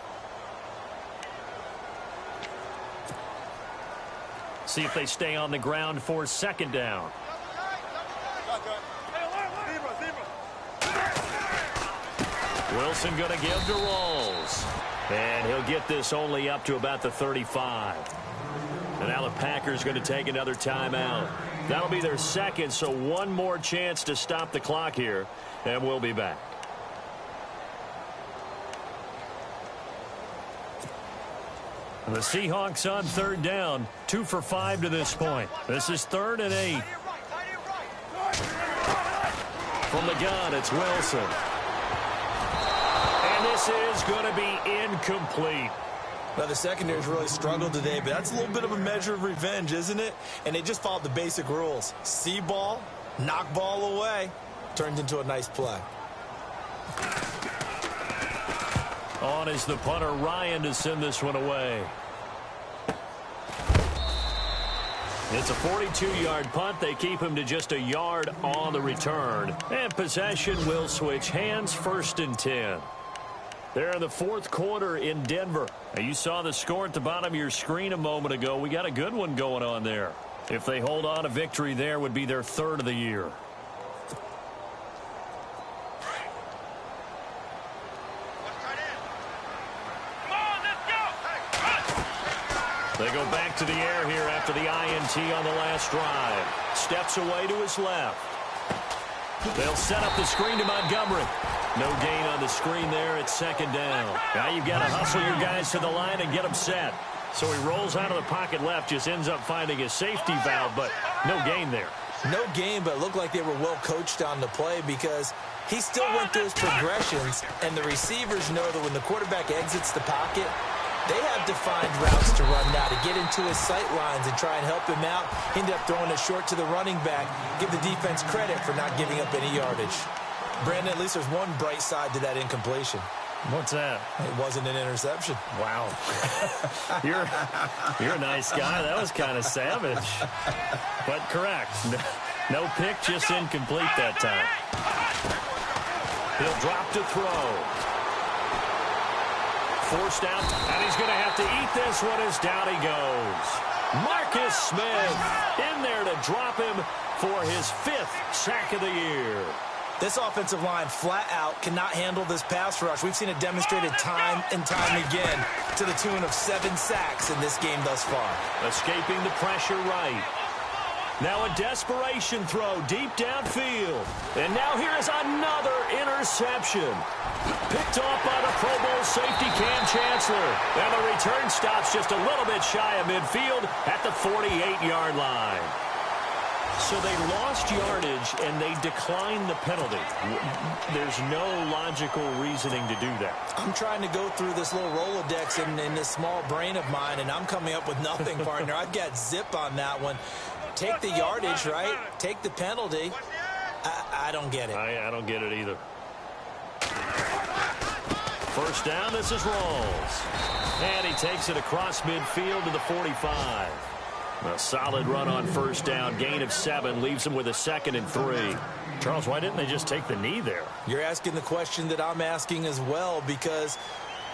See if they stay on the ground for second down. Wilson going to give to Rawls. And he'll get this only up to about the 35. And now the Packers going to take another timeout. That'll be their second, so 1 more chance to stop the clock here. And we'll be back. And the Seahawks on 3rd down. 2 for 5 to this point. This is 3rd and 8. From the gun, it's Wilson. And this is going to be incomplete. Now, the secondary's really struggled today, but that's a little bit of a measure of revenge, isn't it? And they just followed the basic rules. See ball, Knock ball away. Turned into a nice play. On is the punter, Ryan, to send this one away. It's a 42-yard punt. They keep him to just a yard on the return. And possession will switch hands, 1st and 10. They're in the 4th quarter in Denver. Now, you saw the score at the bottom of your screen a moment ago. We got a good one going on there. If they hold on to victory there, would be their 3rd of the year. They go back to the air here after the INT on the last drive. Steps away to his left. They'll set up the screen to Montgomery. No gain on the screen there. It's 2nd down. Now you've got to hustle your guys to the line and get them set. So he rolls out of the pocket left, just ends up finding a safety valve, but no gain there. No gain, but it looked like they were well coached on the play because he still went through his progressions, and the receivers know that when the quarterback exits the pocket, they have defined routes to run now to get into his sight lines and try and help him out. He ended up throwing it short to the running back. Give the defense credit for not giving up any yardage. Brandon, at least there's one bright side to that incompletion. What's that? It wasn't an interception. Wow. You're a nice guy. That was kind of savage. But correct. No pick, just incomplete that time. He'll drop to throw. Forced out, and he's going to have to eat this one as down he goes. Marcus Smith in there to drop him for his 5th sack of the year. This offensive line flat out cannot handle this pass rush. We've seen it demonstrated time and time again to the tune of 7 sacks in this game thus far. Escaping the pressure right. Now a desperation throw deep downfield. And now here is another interception. Picked off by the Pro Bowl safety Cam Chancellor. And the return stops just a little bit shy of midfield at the 48-yard line. So they lost yardage and they declined the penalty. There's no logical reasoning to do that. I'm trying to go through this little Rolodex in this small brain of mine, and I'm coming up with nothing, partner. I've got zip on that one. Take the yardage, right? Take the penalty. I don't get it. I don't get it either. 1st down, this is Rawls. And he takes it across midfield to the 45. A solid run on 1st down. Gain of 7 leaves him with a 2nd and 3. Charles, why didn't they just take the knee there? You're asking the question that I'm asking as well, because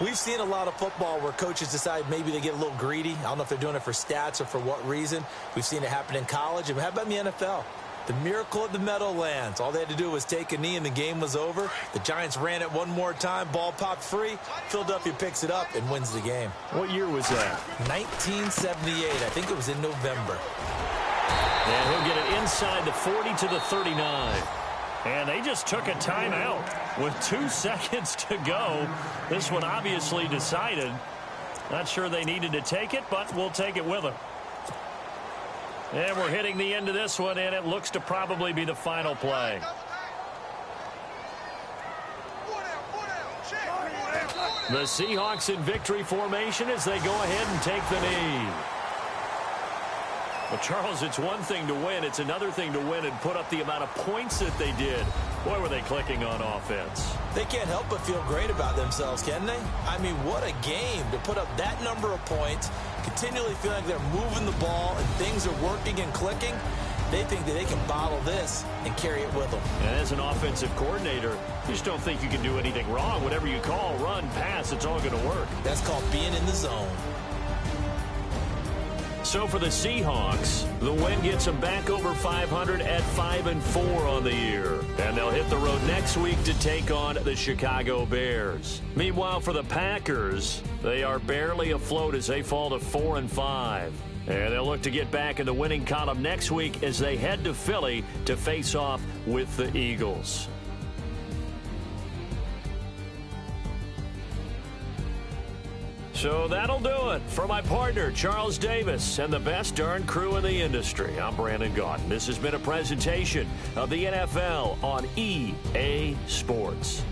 we've seen a lot of football where coaches decide maybe they get a little greedy. I don't know if they're doing it for stats or for what reason. We've seen it happen in college. And how about in the NFL? The miracle at the Meadowlands. All they had to do was take a knee and the game was over. The Giants ran it one more time. Ball popped free. Philadelphia picks it up and wins the game. What year was that? 1978. I think it was in November. And he'll get it inside the 40 to the 39. And they just took a timeout with 2 seconds to go. This one obviously decided. Not sure they needed to take it, but we'll take it with them. And we're hitting the end of this one, and it looks to probably be the final play. The Seahawks in victory formation as they go ahead and take the knee. Well, Charles, it's one thing to win. It's another thing to win and put up the amount of points that they did. Boy, were they clicking on offense. They can't help but feel great about themselves, can they? I mean, what a game to put up that number of points, continually feeling like they're moving the ball and things are working and clicking. They think that they can bottle this and carry it with them. And as an offensive coordinator, you just don't think you can do anything wrong. Whatever you call, run, pass, it's all going to work. That's called being in the zone. So for the Seahawks, the win gets them back over 500 at 5-4 on the year. And they'll hit the road next week to take on the Chicago Bears. Meanwhile, for the Packers, they are barely afloat as they fall to 4-5. And they'll look to get back in the winning column next week as they head to Philly to face off with the Eagles. So that'll do it for my partner, Charles Davis, and the best darn crew in the industry. I'm Brandon Gaudin. This has been a presentation of the NFL on EA Sports.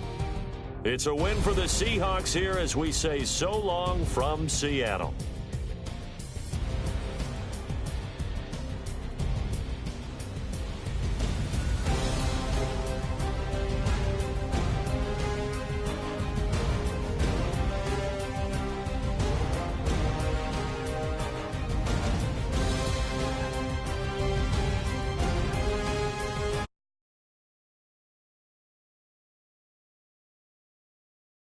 It's a win for the Seahawks here as we say so long from Seattle.